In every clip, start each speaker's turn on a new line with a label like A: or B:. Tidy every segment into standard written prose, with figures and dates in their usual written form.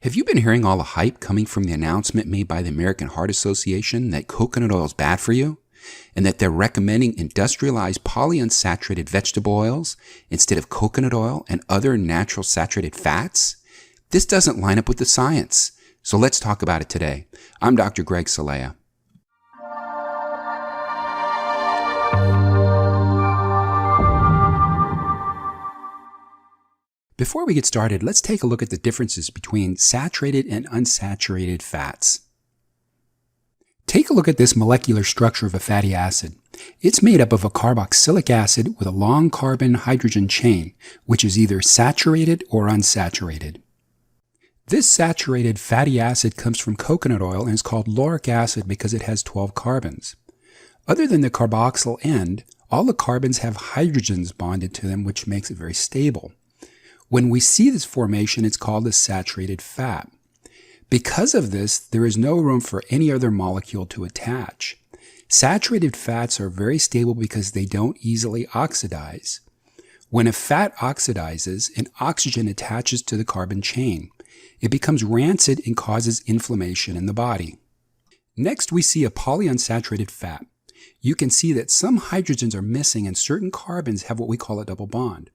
A: Have you been hearing all the hype coming from the announcement made by the American Heart Association that coconut oil is bad for you? And that they're recommending industrialized polyunsaturated vegetable oils instead of coconut oil and other natural saturated fats? This doesn't line up with the science. So let's talk about it today. I'm Dr. Greg Celaya. Before we get started, let's take a look at the differences between saturated and unsaturated fats. Take a look at this molecular structure of a fatty acid. It's made up of a carboxylic acid with a long carbon-hydrogen chain, which is either saturated or unsaturated. This saturated fatty acid comes from coconut oil and is called lauric acid because it has 12 carbons. Other than the carboxyl end, all the carbons have hydrogens bonded to them, which makes it very stable. When we see this formation, it's called a saturated fat. Because of this, there is no room for any other molecule to attach. Saturated fats are very stable because they don't easily oxidize. When a fat oxidizes, an oxygen attaches to the carbon chain. It becomes rancid and causes inflammation in the body. Next, we see a polyunsaturated fat. You can see that some hydrogens are missing and certain carbons have what we call a double bond.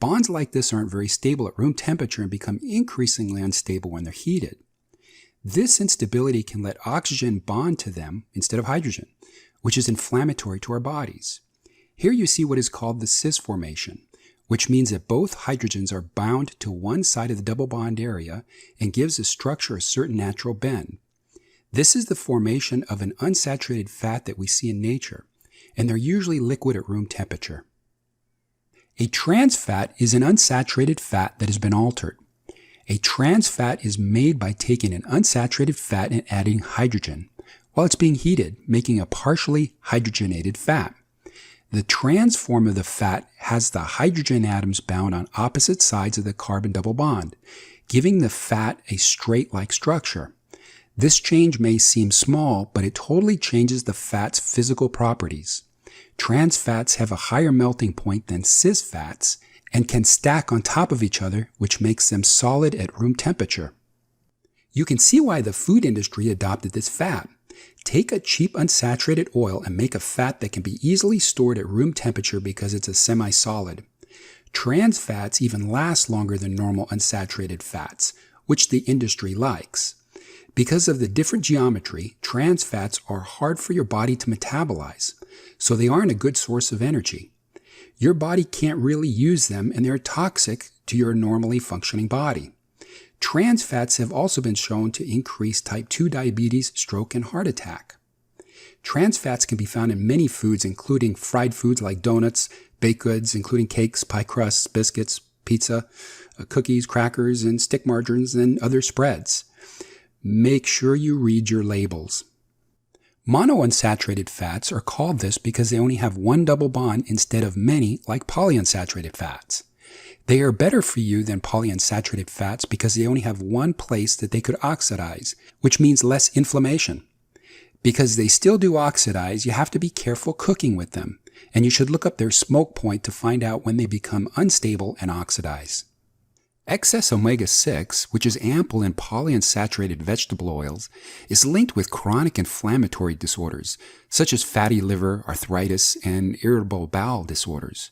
A: Bonds like this aren't very stable at room temperature and become increasingly unstable when they're heated. This instability can let oxygen bond to them instead of hydrogen, which is inflammatory to our bodies. Here you see what is called the cis formation, which means that both hydrogens are bound to one side of the double bond area and gives the structure a certain natural bend. This is the formation of an unsaturated fat that we see in nature, and they're usually liquid at room temperature. A trans fat is an unsaturated fat that has been altered. A trans fat is made by taking an unsaturated fat and adding hydrogen while it's being heated, making a partially hydrogenated fat. The trans form of the fat has the hydrogen atoms bound on opposite sides of the carbon double bond, giving the fat a straight-like structure. This change may seem small, but it totally changes the fat's physical properties. Trans fats have a higher melting point than cis fats and can stack on top of each other, which makes them solid at room temperature. You can see why the food industry adopted this fat. Take a cheap unsaturated oil and make a fat that can be easily stored at room temperature because it's a semi-solid. Trans fats even last longer than normal unsaturated fats, which the industry likes. Because of the different geometry, trans fats are hard for your body to metabolize, so they aren't a good source of energy. Your body can't really use them and they're toxic to your normally functioning body. Trans fats have also been shown to increase type 2 diabetes, stroke, and heart attack. Trans fats can be found in many foods, including fried foods like donuts, baked goods, including cakes, pie crusts, biscuits, pizza, cookies, crackers, and stick margarines, and other spreads. Make sure you read your labels. Monounsaturated fats are called this because they only have one double bond instead of many like polyunsaturated fats. They are better for you than polyunsaturated fats because they only have one place that they could oxidize, which means less inflammation. Because they still do oxidize, you have to be careful cooking with them, and you should look up their smoke point to find out when they become unstable and oxidize. Excess omega-6, which is ample in polyunsaturated vegetable oils, is linked with chronic inflammatory disorders, such as fatty liver, arthritis, and irritable bowel disorders.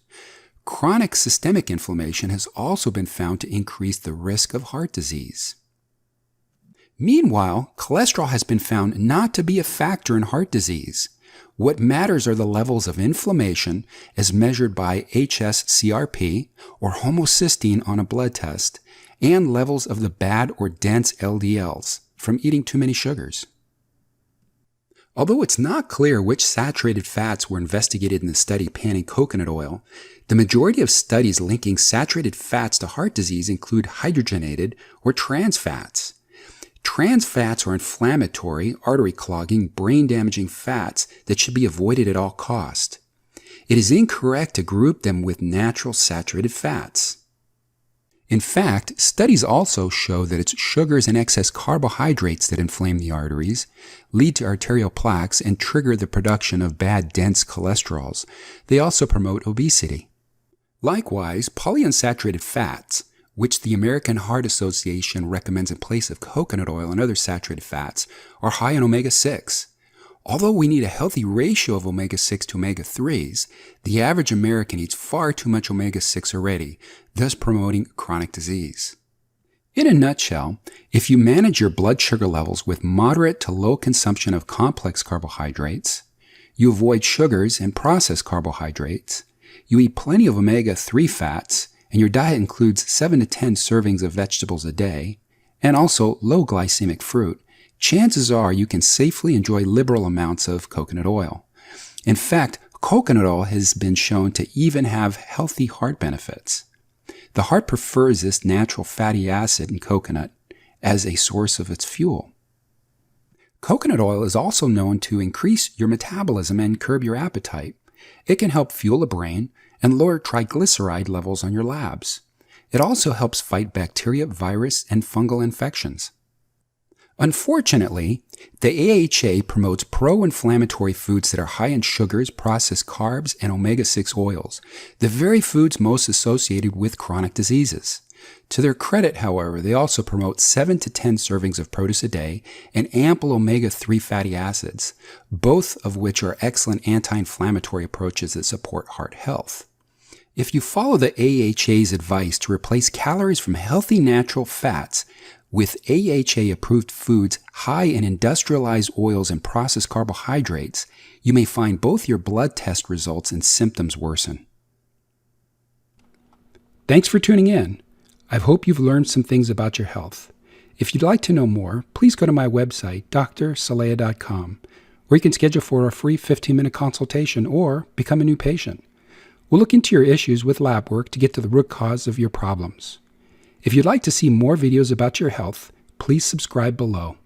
A: Chronic systemic inflammation has also been found to increase the risk of heart disease. Meanwhile, cholesterol has been found not to be a factor in heart disease. What matters are the levels of inflammation as measured by hs-CRP or homocysteine on a blood test, and levels of the bad or dense LDLs from eating too many sugars. Although it's not clear which saturated fats were investigated in the study panning coconut oil, the majority of studies linking saturated fats to heart disease include hydrogenated or trans fats. Trans fats are inflammatory, artery-clogging, brain-damaging fats that should be avoided at all costs. It is incorrect to group them with natural saturated fats. In fact, studies also show that it's sugars and excess carbohydrates that inflame the arteries, lead to arterial plaques, and trigger the production of bad dense cholesterols. They also promote obesity. Likewise, polyunsaturated fats, which the American Heart Association recommends in place of coconut oil and other saturated fats, are high in omega-6. Although we need a healthy ratio of omega-6 to omega-3s, the average American eats far too much omega-6 already, thus promoting chronic disease. In a nutshell, if you manage your blood sugar levels with moderate to low consumption of complex carbohydrates, you avoid sugars and processed carbohydrates, you eat plenty of omega-3 fats, and your diet includes 7 to 10 servings of vegetables a day, and also low glycemic fruit, chances are you can safely enjoy liberal amounts of coconut oil. In fact, coconut oil has been shown to even have healthy heart benefits. The heart prefers this natural fatty acid in coconut as a source of its fuel. Coconut oil is also known to increase your metabolism and curb your appetite. It can help fuel the brain and lower triglyceride levels on your labs. It also helps fight bacteria, virus, and fungal infections. Unfortunately, the AHA promotes pro-inflammatory foods that are high in sugars, processed carbs, and omega-6 oils, the very foods most associated with chronic diseases. To their credit, however, they also promote 7 to 10 servings of produce a day and ample omega-3 fatty acids, both of which are excellent anti-inflammatory approaches that support heart health. If you follow the AHA's advice to replace calories from healthy natural fats with AHA-approved foods high in industrialized oils and processed carbohydrates, you may find both your blood test results and symptoms worsen. Thanks for tuning in. I hope you've learned some things about your health. If you'd like to know more, please go to my website, drcelaya.com, where you can schedule for a free 15-minute consultation or become a new patient. We'll look into your issues with lab work to get to the root cause of your problems. If you'd like to see more videos about your health, please subscribe below.